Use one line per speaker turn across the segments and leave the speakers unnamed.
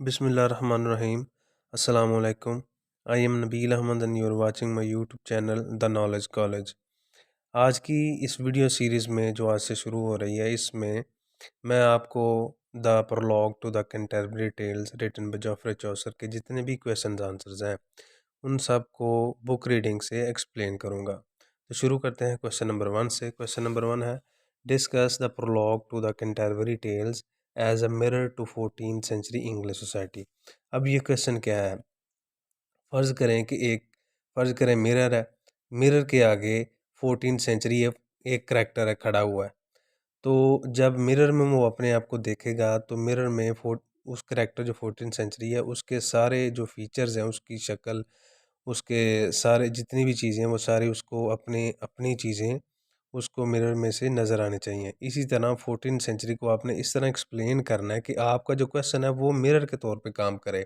Bismillahirrahmanirrahim. Assalamu alaikum. I am Nabil Ahmad and you are watching my YouTube channel The Knowledge College. आज की इस video series में जो आज से शुरू हो रही है इसमें मैं आपको the prologue to the Canterbury Tales written by Geoffrey Chaucer के जितने भी क्वेश्चन आंसर्स हैं उन सब को बुक रीडिंग से एक्सप्लेन करूँगा। तो शुरू करते हैं क्वेश्चन नंबर 1 से। क्वेश्चन नंबर 1 है discuss the prologue to the Canterbury Tales as a mirror to 14th century English society. अब ये क्वेश्चन क्या है, फ़र्ज़ करें मिरर है, मिरर के आगे 14th सेंचुरी एक करैक्टर है खड़ा हुआ है। तो जब मिरर में वो अपने आप को देखेगा तो मिरर में उस करैक्टर जो 14th सेंचुरी है उसके सारे जो फीचर्स हैं, उसकी शक्ल, उसके सारे जितनी भी चीज़ें हैं वो सारी उसको अपनी चीज़ें उसको मिरर में से नज़र आनी चाहिए। इसी तरह 14th सेंचुरी को आपने इस तरह एक्सप्लेन करना है कि आपका जो क्वेश्चन है वो मिरर के तौर पे काम करे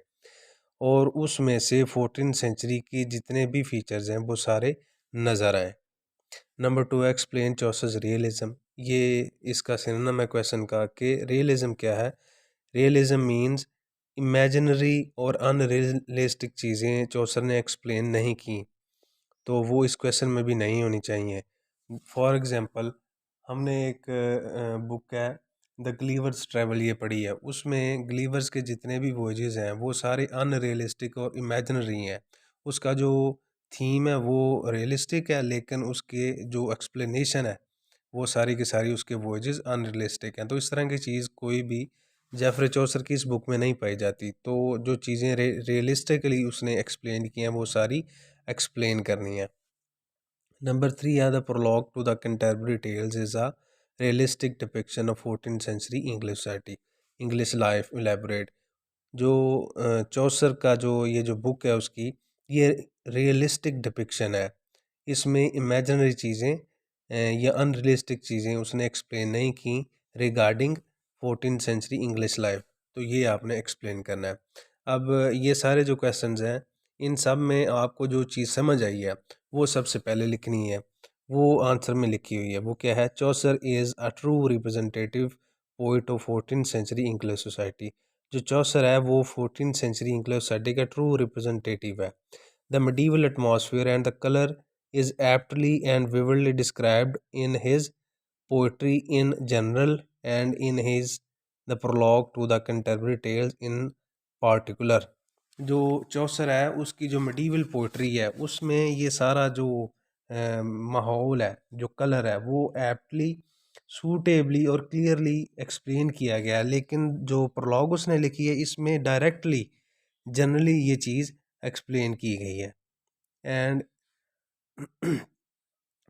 और उसमें से 14th सेंचुरी की जितने भी फीचर्स हैं वो सारे नज़र आएँ। Number 2 explain Chaucer's realism. ये इसका सिनोनिम है क्वेश्चन का कि रियलिज्म क्या है। रियलिज्म मीन्स इमेजिनरी और अनरियलिस्टिक चीज़ें चौसर ने एक्सप्लेन नहीं की, तो वो इस क्वेश्चन में भी नहीं होनी चाहिए। फॉर एग्ज़ाम्पल हमने एक बुक है द ग्लीवर्स ट्रैवल ये पढ़ी है, उसमें ग्लीवर्स के जितने भी वॉयजेज़ हैं वो सारे अनरियलिस्टिक और इमेजिनरी हैं। उसका जो थीम है वो रियलिस्टिक है लेकिन उसके जो एक्सप्लेनेशन है वो सारी की सारी उसके वॉयजेज़ अनरियलिस्टिक हैं। तो इस तरह की चीज़ कोई भी जेफरे चौसर की इस बुक में नहीं पाई जाती। तो जो चीज़ें रियलिस्टिकली उसने एक्सप्लेन की हैं वो सारी एक्सप्लेन करनी है। Number 3 है the prologue to the Canterbury Tales is a realistic depiction of 14th century English society, English life elaborate। जो चौसर का जो ये जो बुक है उसकी ये रियलिस्टिक डिपिक्शन है। इसमें इमेजिनरी चीज़ें या अनरियलिस्टिक चीज़ें उसने एक्सप्लेन नहीं की regarding 14th century English life. तो ये आपने एक्सप्लेन करना है। अब ये सारे जो क्वेश्चंस हैं इन सब में आपको जो चीज़ समझ आई है वो सबसे पहले लिखनी है। वो आंसर में लिखी हुई है। वो क्या है? Chaucer is a true representative poet of 14th century English society. जो चौसर है वो 14th सेंचुरी इंग्लिश सोसाइटी का ट्रू रिप्रेजेंटेटिव है। The medieval atmosphere and the color is aptly and vividly described in his poetry in general and in his the prologue to the Canterbury Tales in particular। जो Chaucer है उसकी जो medieval poetry है उसमें ये सारा जो माहौल है, जो कलर है वो एप्टली, सूटेबली और क्लियरली एक्सप्लेन किया गया है। लेकिन जो प्रोलॉग उसने लिखी है इसमें डायरेक्टली जनरली ये चीज़ एक्सप्लेन की गई है। And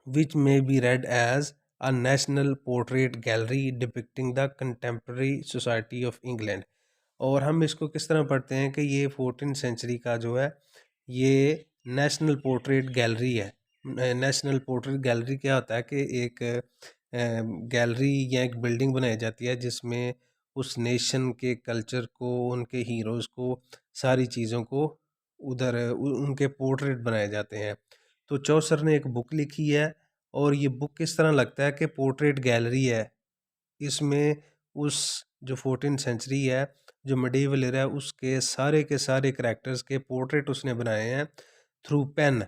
which may be read as a national portrait gallery depicting the contemporary society of England। और हम इसको किस तरह पढ़ते हैं कि ये 14th सेंचुरी का जो है ये नेशनल पोर्ट्रेट गैलरी है। नेशनल पोर्ट्रेट गैलरी क्या होता है कि एक गैलरी या एक बिल्डिंग बनाई जाती है जिसमें उस नेशन के कल्चर को, उनके हीरोज़ को, सारी चीज़ों को उधर उनके पोर्ट्रेट बनाए जाते हैं। तो चौसर ने एक बुक लिखी है और ये बुक किस तरह लगता है कि पोर्ट्रेट गैलरी है। इसमें उस जो 14th सेंचुरी है, जो मिडीवल एरा है, उसके सारे के सारे करैक्टर्स के पोर्ट्रेट उसने बनाए हैं, थ्रू पेन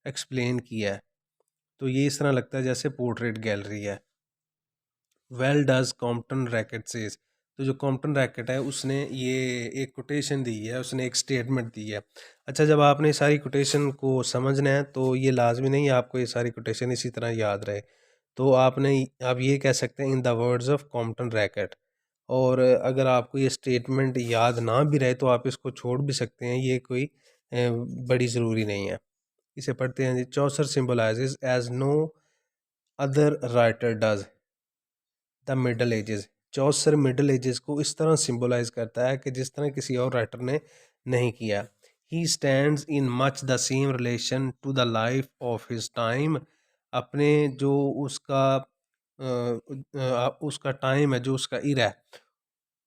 एक्सप्लेन किया है। तो ये इस तरह लगता है जैसे पोर्ट्रेट गैलरी है। Well does Compton racket says. तो जो कॉम्पटन रैकेट है उसने ये एक कोटेशन दी है, उसने एक स्टेटमेंट दी है। अच्छा, जब आपने सारी कोटेशन को समझना है तो ये लाजमी नहीं है आपको ये सारी कोटेशन इसी तरह याद रहे। तो आप ये कह सकते हैं in the words of Compton racket. और अगर आपको ये स्टेटमेंट याद ना भी रहे तो आप इसको छोड़ भी सकते हैं, ये कोई बड़ी ज़रूरी नहीं है। इसे पढ़ते हैं जी। Chaucer symbolizes as no other writer does the middle ages. Chaucer middle ages को इस तरह सिंबलाइज करता है कि जिस तरह किसी और राइटर ने नहीं किया। He stands in much the same relation to the life of his time. अपने जो उसका टाइम है, जो उसका इरा है,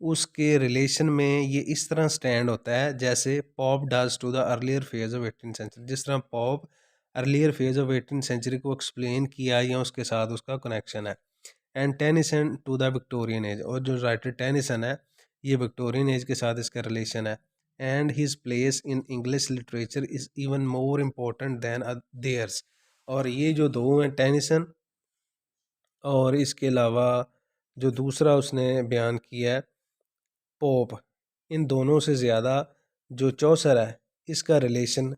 उसके रिलेशन में ये इस तरह स्टैंड होता है जैसे Pope does to the earlier phase of 18th century. जिस तरह Pope earlier phase of 18th century को एक्सप्लेन किया या उसके साथ उसका कनेक्शन है। And Tennyson to the Victorian age. और जो राइटर टेनिसन है ये विक्टोरियन एज के साथ इसका रिलेशन है। And his place in English literature is even more important than theirs. और ये जो दो हैं, टेनिसन और इसके अलावा जो दूसरा उसने बयान किया है पोप, इन दोनों से ज़्यादा जो चौसर है इसका रिलेशन,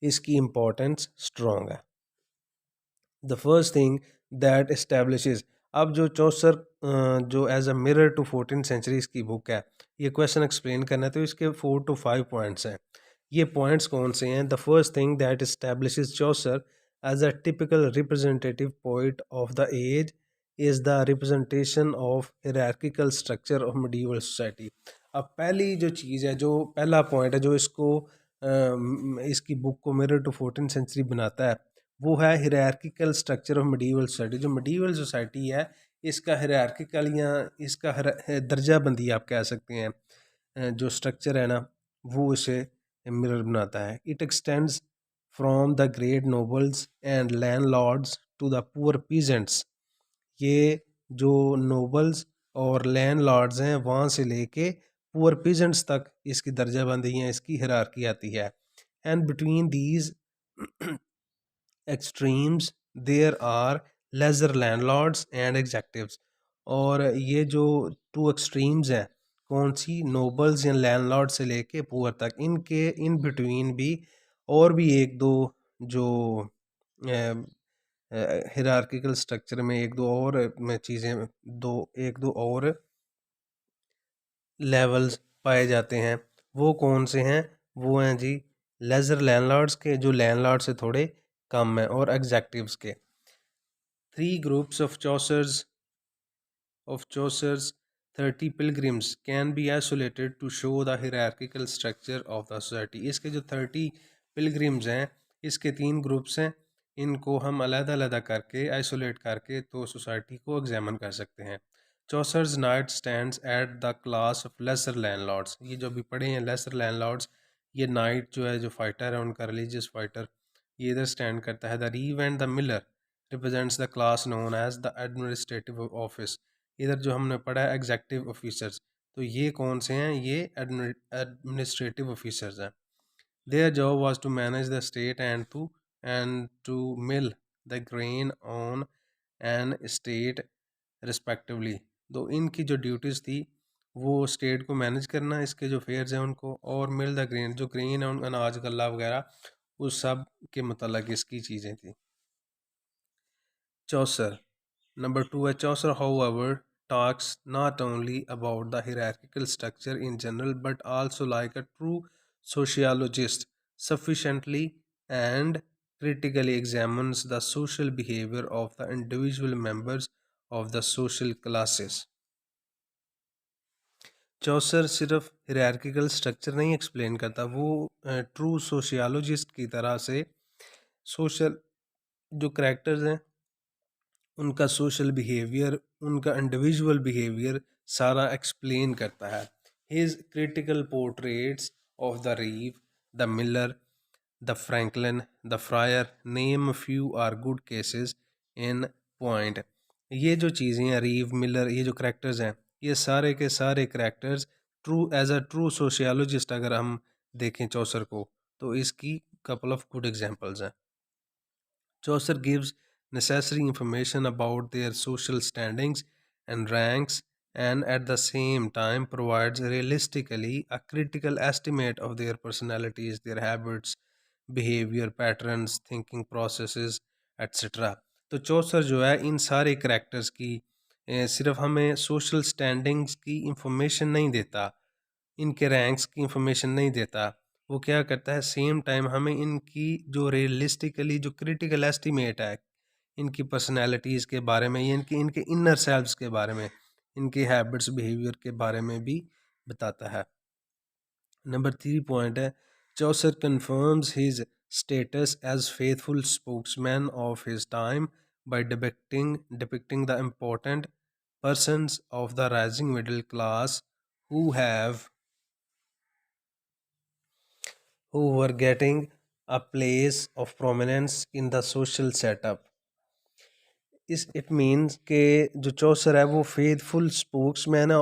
इसकी इम्पोर्टेंस स्ट्रॉन्ग है। The first thing that establishes, अब जो चौसर जो as a mirror to 14th century की बुक है, ये क्वेश्चन एक्सप्लेन करना है तो इसके 4 to 5 पॉइंट्स हैं। ये पॉइंट्स कौन से हैं? The first thing that establishes Chaucer as a typical representative poet of the age is the representation of hierarchical structure of medieval society. अब पहली जो चीज़ है, जो पहला पॉइंट है जो इसको इसकी बुक को मिरर टू 14th सेंचुरी बनाता है, वो है hierarchical structure of medieval society. जो मिडीवल सोसाइटी है इसका हायरार्किकल या इसका दर्जा बंदी आप कह सकते हैं, जो स्ट्रक्चर है ना, वो इसे मिरर बनाता है। It extends from the great nobles and landlords to the poor peasants. ये जो नोबल्स और लैंडलॉर्ड्स हैं वहाँ से लेके पुअर पीजेंट्स तक इसकी दर्जाबंदी है, इसकी हायरार्की आती है। And between these extremes there are lesser landlords and executives. और ये जो टू एक्सट्रीम्स हैं, कौन सी? नोबल्स या लैंडलॉर्ड से लेके पुअर तक, इनके इन बिटवीन भी और भी एक दो जो हिरार्किकल स्ट्रक्चर में एक दो और में चीज़ें, दो एक दो और लेवल्स पाए जाते हैं। वो कौन से हैं? वो हैं जी लेजर लैंडलॉर्ड्स के, जो लैंडलॉर्ड से थोड़े कम हैं, और एग्जेक्टिव्स के। Three groups of Chaucer's 30 pilgrims can be isolated to show the hierarchical structure of the society। इसके जो 30 pilgrims हैं, इसके 3 ग्रुप्स हैं, इनको हम अलग-अलग करके आइसोलेट करके तो सोसाइटी को एग्जामिन कर सकते हैं। Chaucer's knight stands at the class of lesser landlords. ये जो अभी पढ़े हैं लेसर लैंडलॉर्ड्स, ये नाइट जो है, जो फाइटर है उनका, रिलीजियस फाइटर, ये इधर स्टैंड करता है। The reeve and the miller represents the class known as the administrative office. इधर जो हमने पढ़ा है एग्जेक्टिव ऑफिसर्स, तो ये कौन से हैं? ये एडमिनिस्ट्रेटिव ऑफिसर्स हैं। Their job was to manage the state and to mill the grain on an state respectively. तो इनकी जो ड्यूटीज़ थी वो स्टेट को मैनेज करना, इसके जो फेयर्स हैं उनको, और मिल द ग्रेन, जो ग्रेन है अनाज गल्ला वगैरह, उस सब के मतलब इसकी चीज़ें थी। चौसर Number 2 है Chaucer, however, talks not only about the hierarchical structure in general but also, like a true sociologist, sufficiently and critically examines the social behavior of the individual members of the social classes। चौसर सिर्फ hierarchical structure नहीं explain करता, वो true sociologist की तरह से social जो characters हैं उनका सोशल बिहेवियर, उनका इंडिविजुअल बिहेवियर सारा एक्सप्लेन करता है। His critical portraits of the reeve, the miller, the franklin, the friar, name few are good cases in point. ये जो चीज़ें हैं, रीव, मिलर, ये जो करेक्टर्स हैं, ये सारे के सारे characters true as a true sociologist अगर हम देखें चौसर को, तो इसकी कपल ऑफ गुड एग्जांपल्स हैं। Chaucer gives necessary information about their social standings and ranks, and at the same time provides realistically a critical estimate of their personalities, their habits, behavior patterns, thinking processes, etc। तो चौसर जो है इन सारे characters की सिर्फ हमें social standings की information नहीं देता, इनके रैंक्स की इंफॉर्मेशन नहीं देता, वो क्या करता है सेम टाइम हमें इनकी जो रियलिस्टिकली जो क्रिटिकल एस्टीमेट है इनकी पर्सनैलिटीज़ के बारे में, या इनके इनके इनर सेल्व्स के बारे में, इनके हैबिट्स बिहेवियर के बारे में भी बताता है। नंबर 3 पॉइंट है Chaucer confirms his status as faithful spokesman of his time by depicting the important persons of the rising middle class who have who were getting a place of prominence in the social setup। इस it means के जो Chaucer है वो faithful spokesman है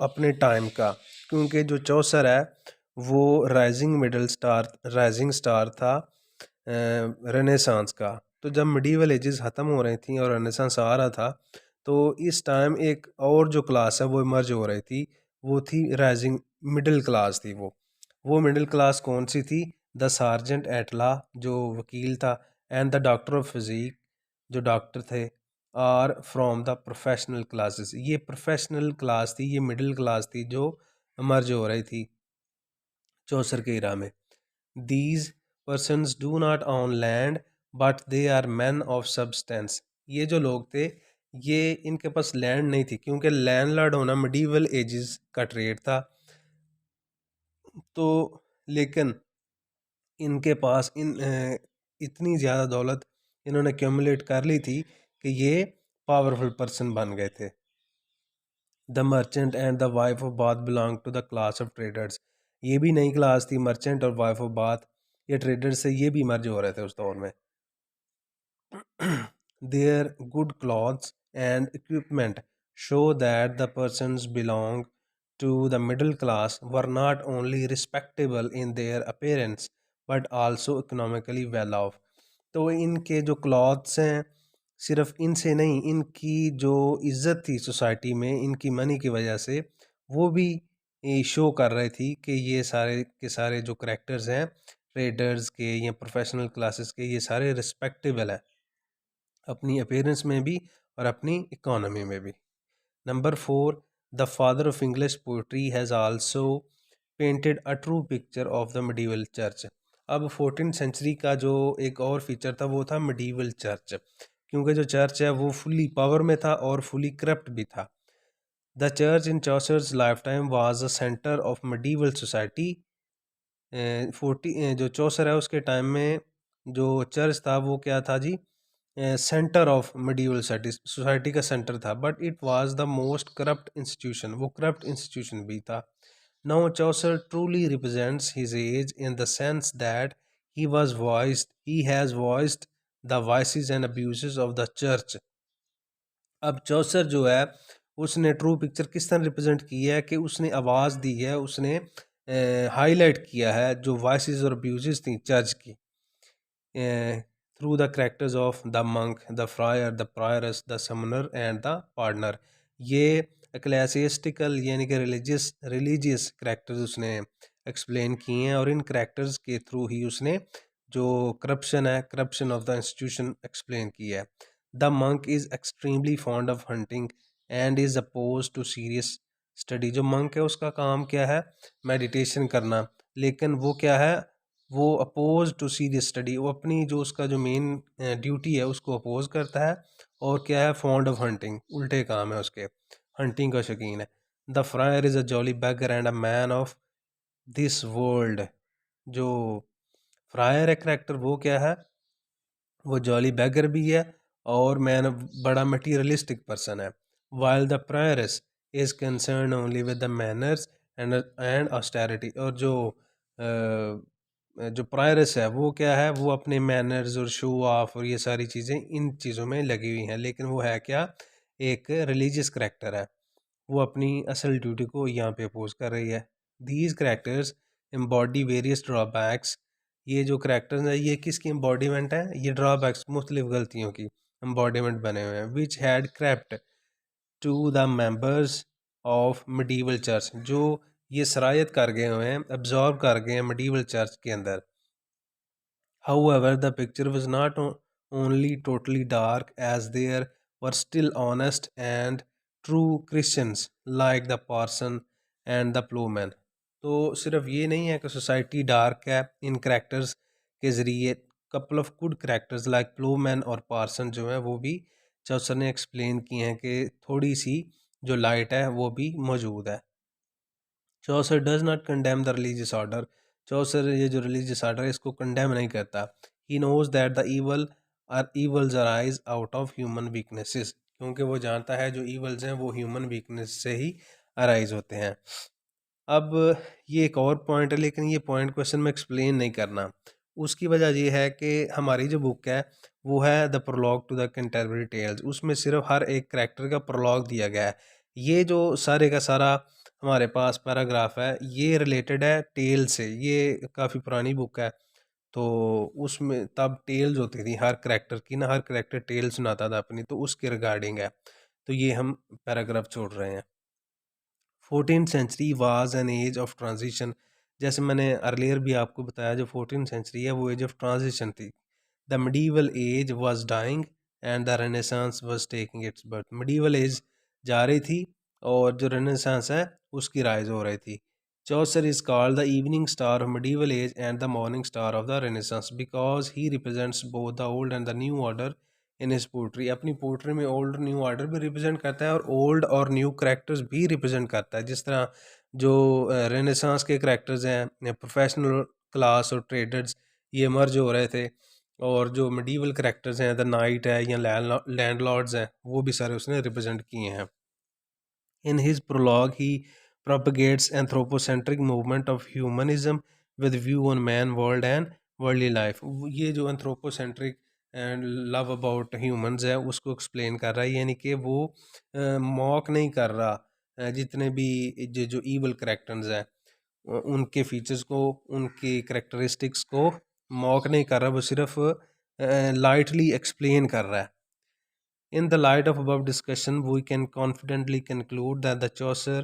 अपने time का, क्योंकि जो चौसर है वो राइजिंग स्टार था रेनेसांस का। तो जब मिडीवल एजेस ख़त्म हो रही थी और रेनेसांस आ रहा था, तो इस टाइम एक और जो क्लास है वो इमर्ज हो रही थी, वो थी राइजिंग मिडिल क्लास थी। वो मिडिल क्लास कौन सी थी? द सार्जेंट एटला जो वकील था, and the doctor of physic जो डॉक्टर थे, are from the professional classes. ये प्रोफेशनल क्लास थी, ये मिडिल क्लास थी जो इमर्ज हो रही थी चौसर के इरा में। These persons do not own land but they are men of substance। ये जो लोग थे ये इनके पास लैंड नहीं थी, क्योंकि लैंडलॉर्ड होना मिडीवल एजेस का ट्रेड था। तो लेकिन इनके पास इतनी ज़्यादा दौलत इन्होंने क्यूमुलेट कर ली थी कि ये पावरफुल पर्सन बन गए थे। The merchant and the wife of Bath belong to the class of traders. ये भी नई क्लास थी, मर्चेंट और वाइफ ऑफ बाथ, ये ट्रेडर्स से ये भी मर्ज हो रहे थे उस दौर में। Their good clothes and equipment show that the persons belong to the middle class were not only respectable in their appearance but also economically well off। तो इनके जो क्लॉथ्स हैं सिर्फ इनसे नहीं, इनकी जो इज्जत थी सोसाइटी में इनकी मनी की वजह से, वो भी शो कर रही थी कि ये सारे के सारे जो करेक्टर्स हैं ट्रेडर्स के या प्रोफेशनल क्लासेस के, ये सारे रिस्पेक्टेबल हैं अपनी अपीयरेंस में भी और अपनी इकोनॉमी में भी। Number 4, the father of English poetry has also painted a true picture of the medieval church. अब 14th सेंचुरी का जो एक और फीचर था वो था मिडीवल चर्च, क्योंकि जो चर्च है वो फुली पावर में था और फुली करप्ट भी था। The church in Chaucer's life time was the centre of medieval society. जो चौसर है उसके टाइम में जो चर्च था वो क्या था जी? सेंटर ऑफ मिडीवल सोसाइटी का सेंटर था, but it was the most corrupt institution, वो करप्ट इंस्टीट्यूशन भी था। Now Chaucer truly represents his age in the sense that he has voiced the vices and abuses of the church. अब Chaucer जो है उसने true picture किस तरह represent की है कि उसने आवाज़ दी है, उसने हाईलाइट किया है जो वाइसेस और अब्यूजेस थी चर्च की, through the characters of the monk, the friar, the prioress, the summoner and the pardoner। ये ecclesiastical यानी कि रिलीजियस करेक्टर्स उसने एक्सप्लेन किए हैं, और इन करेक्टर्स के थ्रू ही उसने जो corruption of the institution explain की है। The monk is extremely fond of hunting and is oppose to serious study. जो मंक है उसका काम क्या है? मेडिटेशन करना, लेकिन वो क्या है? वो अपोज टू सीरियस स्टडी, वो अपनी जो उसका जो मेन ड्यूटी है उसको अपोज करता है। और क्या है? फॉन्ड ऑफ हंटिंग, उल्टे काम है उसके, हंटिंग का शौकीन है। The fryer is a jolly bagger and a man of this world. जो फ्रायर है करेक्टर वो क्या है? वो जॉली बैगर भी है और मैन बड़ा मटीरियलिस्टिक पर्सन है। While the prioress is concern only with the manners and austerity. और जो प्रायरस है वो क्या है? वो अपने मैनर्स और शो ऑफ और ये सारी चीज़ें इन चीज़ों में लगी हुई हैं, लेकिन वो है क्या? एक रिलीजियस करेक्टर है, वो अपनी असल ड्यूटी को यहाँ पे अपोज कर रही है। These characters embody various drawbacks. ये जो करेक्टर्स हैं ये किसकी एम्बॉडीमेंट है? ये ड्रॉबैक्स, मुख्तलिफ गलतियों की एम्बॉडीमेंट बने हुए हैं। Which had crept to the members of medieval church, जो ये सरायत कर गए हुए हैं, एब्जॉर्ब कर गए हैं मिडीवल चर्च के अंदर। However, the picture was not only totally dark, as there were still honest and true Christians like the parson and the plowman। तो सिर्फ ये नहीं है कि सोसाइटी डार्क है, इन करेक्टर्स के ज़रिए couple of good characters like Plowman और पार्सन जो है वो भी चौसर ने एक्सप्लेन किए हैं कि थोड़ी सी जो लाइट है वो भी मौजूद है। Chaucer does not condemn the religious order. Chaucer ये जो रिलीजियस ऑर्डर है इसको कंडेम नहीं करता। He knows that the evils arise out of human weaknesses, क्योंकि वो जानता है जो ईवल्स हैं वो ह्यूमन वीकनेस से ही अराइज होते हैं। अब ये एक और पॉइंट है, लेकिन ये पॉइंट क्वेश्चन में एक्सप्लेन नहीं करना। उसकी वजह ये है कि हमारी जो बुक है वो है the prologue to the Canterbury Tales, उसमें सिर्फ हर एक करैक्टर का प्रोलॉग दिया गया है। ये जो सारे का सारा हमारे पास पैराग्राफ है ये रिलेटेड है टेल से, ये काफ़ी पुरानी बुक है। तो उसमें तब टेल्स होती थी हर करैक्टर की ना, हर करैक्टर टेल सुनाता था अपनी, तो उसके रिगार्डिंग है। तो ये हम पैराग्राफ छोड़ रहे हैं। 14th century was an age of transition. जैसे मैंने अर्लियर भी आपको बताया, जो 14th सेंचुरी है वो एज ऑफ ट्रांजिशन थी। The medieval age was dying and the renaissance was taking its birth. Medieval age जा रही थी और जो रेनेसांस है उसकी राइज हो रही थी। Chaucer is called the evening star of medieval age and the morning star of the renaissance because he represents both the old and the new order in his poetry. अपनी poetry में old और new order भी represent करता है और old और new characters भी represent करता है। जिस तरह जो रेनेसांस के करेक्टर्स हैं, प्रोफेशनल क्लास और ट्रेडर्स, ये मर्ज हो रहे थे, और जो मिडीवल करेक्टर्स हैं द नाइट है या लैंडलॉर्ड्स हैं, वो भी सारे उसने रिप्रेजेंट किए हैं। In his prologue, he propagates anthropocentric movement of humanism with view on man, world and worldly life। ये जो anthropocentric and love about humans है उसको एक्सप्लेन कर रहा है, यानी कि वो मॉक नहीं कर रहा जितने भी जो ईवल करेक्टर्स हैं उनके फीचर्स को, उनकी करेक्टरिस्टिक्स को मॉक नहीं कर रहा, वो सिर्फ लाइटली एक्सप्लेन कर रहा है। In the light of above discussion, we can confidently conclude that the Chaucer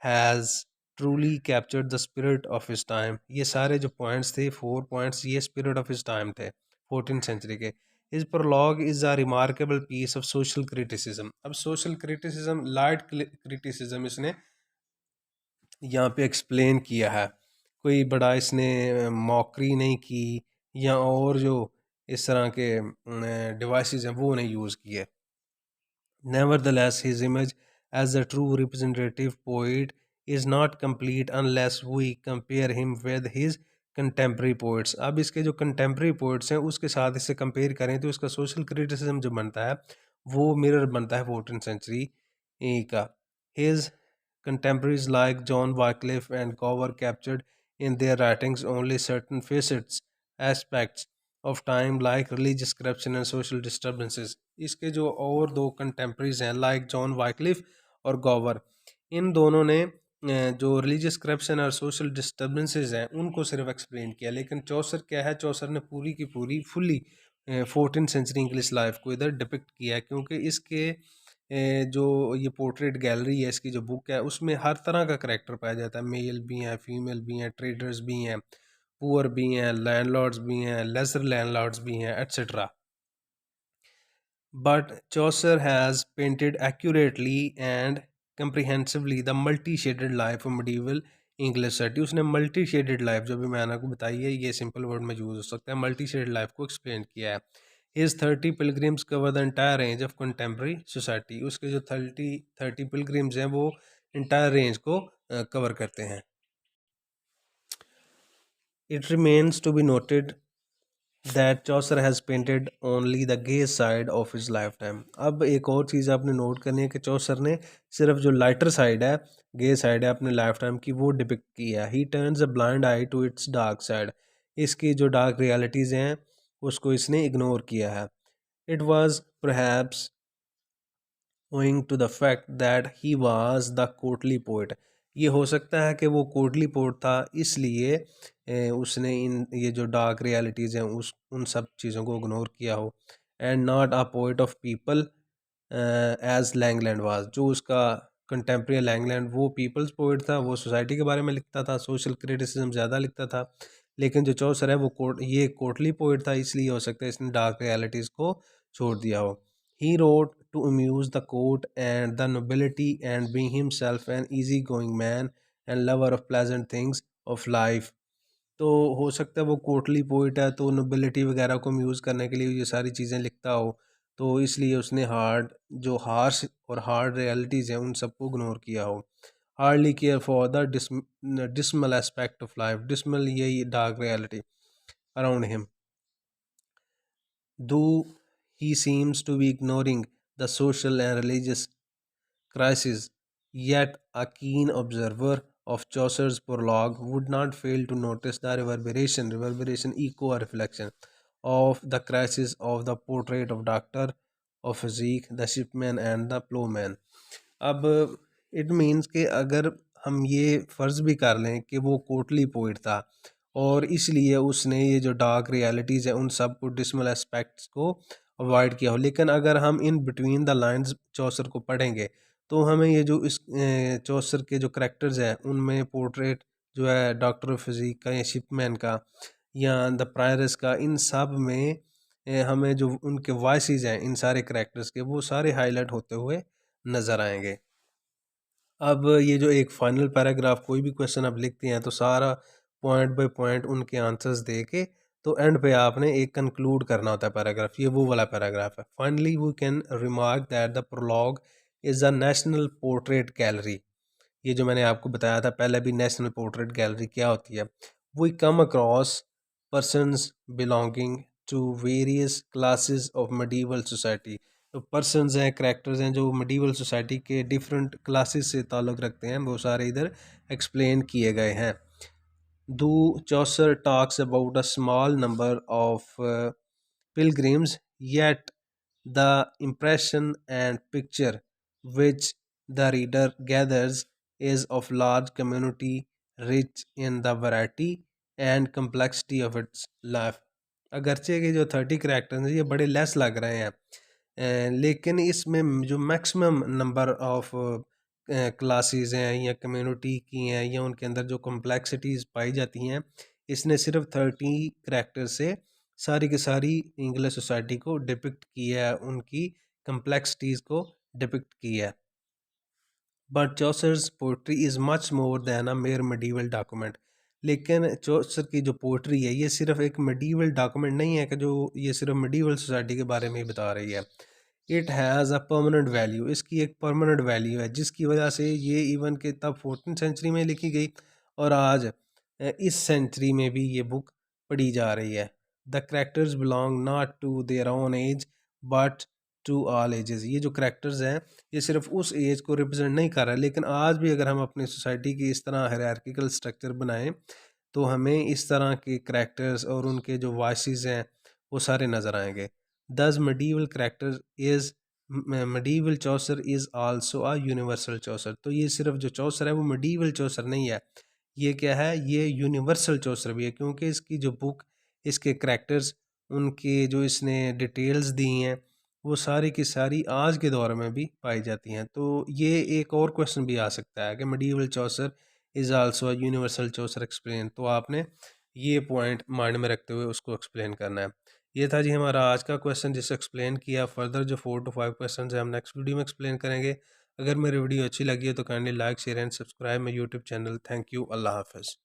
has truly captured the spirit of his time। ये सारे जो points थे, 4 points, ये spirit of his time थे 14th century के। His prologue is a remarkable piece of social criticism। अब social criticism, light criticism इसने यहाँ पे explain किया है। कोई बड़ा इसने मॉकरी नहीं की या और जो इस तरह के डिवाइसेस हैं वो नहीं यूज़ किए। Nevertheless, his image as a true representative poet is not complete unless we compare him with his contemporary poets। अब इसके जो contemporary poets हैं उसके साथ इसे कंपेयर करें तो इसका social criticism जो बनता है वो मिरर बनता है 14th century का। His contemporaries like John Wycliffe and Gower captured in their writings only certain facets, aspects of time like religious corruption and social disturbances। इसके जो और दो कंटेम्प्रेरीज हैं लाइक जॉन वाइक्लिफ और गोवर, इन दोनों ने जो रिलीजियस करप्शन और सोशल डिस्टर्बेंसेस हैं उनको सिर्फ एक्सप्लेन किया। लेकिन चौसर क्या है, चौसर ने पूरी की पूरी fully 14th century English life को इधर डिपिक्ट किया है, क्योंकि इसके जो ये पोर्ट्रेट गैलरी है, इसकी जो बुक है, उसमें हर तरह का करेक्टर पाया जाता है। मेल भी हैं, फीमेल भी हैं, ट्रेडर्स भी हैं, पुअर भी हैं, लैंडलॉर्ड्स भी हैं, लेसर लैंडलॉर्ड्स भी हैं, etcetera. But Chaucer has painted accurately and comprehensively the multi-shaded life of medieval English society। उसने मल्टी शेडेड लाइफ, जो भी मैंने आपको बताई है, ये सिंपल वर्ड में यूज हो सकता है, मल्टी शेडेड लाइफ को एक्सप्लेन किया है। His 30 pilgrims cover the entire range of contemporary society। उसके जो 30 पिलग्रिम्स हैं वो इंटायर रेंज को कवर करते हैं। It remains to be noted that Chaucer has painted only the gay side of his lifetime। अब एक और चीज़ आपने नोट करनी है कि चौसर ने सिर्फ जो लाइटर साइड है, गे साइड है अपने लाइफ टाइम की, वो डिपिक्ट किया। He turns a blind eye to its dark side. इसकी जो डार्क रियलिटीज़ हैं उसको इसने इग्नोर किया है। It was perhaps owing to the fact that he was the courtly poet। ये हो सकता है कि वो कोर्टली पोएट था, इसलिए उसने इन ये जो डार्क रियलिटीज़ हैं उस उन सब चीज़ों को इग्नोर किया हो। And not a poet of people as Langland was. जो उसका कंटेम्प्रेरी लैंगलैंड वो पीपल्स पोएट था, वो सोसाइटी के बारे में लिखता था, सोशल क्रिटिसिज्म ज़्यादा लिखता था। लेकिन जो चौसर है वो ये कोर्टली पोएट था, इसलिए हो सकता है इसने डार्क रियलिटीज़ को छोड़ दिया हो। He wrote to amuse the court and the nobility and being himself an easy-going man and lover of pleasant things of life। तो हो सकता है वो कोर्टली पोइट है तो नोबिलिटी वगैरह को अम्यूज़ करने के लिए ये सारी चीज़ें लिखता हो, तो इसलिए उसने हार्श और हार्ड रियलिटीज़ हैं उन सबको इग्नोर किया हो। Hardly care for the dismal aspect of life. Dismal यही dark reality around him. Though he seems to be ignoring the social and religious crisis, yet a keen observer of Chaucer's prologue would not fail to notice the reverberation, echo or reflection of the crisis of the portrait of Doctor of Physique, the shipman and the plowman. अब it means कि अगर हम ये फ़र्ज़ भी कर लें कि वो कोटली पोइट था और इसलिए उसने ये जो डार्क रियलिटीज़ है उन सब को डिसमल एस्पेक्ट्स को अवॉइड किया हो, लेकिन अगर हम इन बिटवीन द लाइंस चौसर को पढ़ेंगे तो हमें ये जो इस चौसर के जो करेक्टर्स हैं उनमें पोर्ट्रेट जो है डॉक्टर फिजिक का या शिपमैन का या द प्रायरस का, इन सब में हमें जो उनके वॉइसेस हैं इन सारे करेक्टर्स के वो सारे हाईलाइट होते हुए नज़र आएंगे। अब ये जो एक फाइनल पैराग्राफ कोई भी क्वेश्चन आप लिखते हैं तो सारा पॉइंट बाय पॉइंट उनके आंसर्स दे के तो एंड पे आपने एक कंक्लूड करना होता है पैराग्राफ, ये वो वाला पैराग्राफ है। Finally we can remark that the prologue is a national portrait gallery. ये जो मैंने आपको बताया था पहले भी, नेशनल पोर्ट्रेट गैलरी क्या होती है। We come across persons belonging to various classes of medieval society. तो पर्सनस हैं, करेक्टर्स हैं जो medieval सोसाइटी के डिफरेंट क्लासेस से ताल्लुक़ रखते हैं, वो सारे इधर एक्सप्लेन किए गए हैं। Though Chaucer talks about a small number of pilgrims, yet the impression and picture which the reader gathers is of large community, rich in the variety and complexity of its life. अगरचे के जो 30 characters हैं ये बड़े less लग रहे हैं, लेकिन इसमें जो मैक्सिमम नंबर ऑफ क्लासेस हैं या कम्युनिटी की हैं या उनके अंदर जो कॉम्प्लेक्सिटीज़ पाई जाती हैं, इसने सिर्फ 30 करैक्टर से सारी की सारी इंग्लिश सोसाइटी को डिपिक्ट किया है, उनकी कम्प्लेक्सिटीज़ को डिपिक्ट किया है। But Chaucer's poetry is much more than a mayor medieval document. लेकिन चौसर की जो पोइट्री है ये सिर्फ एक medieval डॉक्यूमेंट नहीं है कि जो ये सिर्फ medieval सोसाइटी के बारे में ही बता रही है। It has a permanent value, इसकी एक परमानेंट वैल्यू है जिसकी वजह से ये इवन के तब 14th सेंचुरी में लिखी गई और आज इस सेंचुरी में भी ये बुक पढ़ी जा रही है। The characters belong not to their own age but to all ages. ये जो करेक्टर्स हैं ये सिर्फ उस एज को रिप्रेजेंट नहीं कर रहा है, लेकिन आज भी अगर हम अपनी सोसाइटी की इस तरह हायरार्किकल स्ट्रक्चर बनाएं तो हमें इस तरह के करेक्टर्स और उनके जो वॉइसेस हैं वो सारे नज़र आएंगे। दस medieval character is medieval Chaucer is also a universal Chaucer. तो ये सिर्फ जो चौसर है वो medieval चौसर नहीं है, ये क्या है, ये यूनिवर्सल चौसर भी है, क्योंकि इसकी जो बुक, इसके करेक्टर्स, उनके जो इसने डिटेल्स दी हैं वो सारी की सारी आज के दौर में भी पाई जाती हैं। तो ये एक और क्वेश्चन भी आ सकता है कि medieval Chaucer is also a universal Chaucer explain, तो आपने ये पॉइंट माइंड में रखते हुए उसको एक्सप्लेन करना है। ये था जी हमारा आज का क्वेश्चन जिसे एक्सप्लेन किया। फर्दर जो 4 to 5 क्वेश्चन है हम नेक्स्ट वीडियो में एक्सप्लेन करेंगे। अगर मेरी वीडियो अच्छी लगी है तो kindly like share and subscribe my YouTube channel. Thank you. अल्लाह हाफिज़।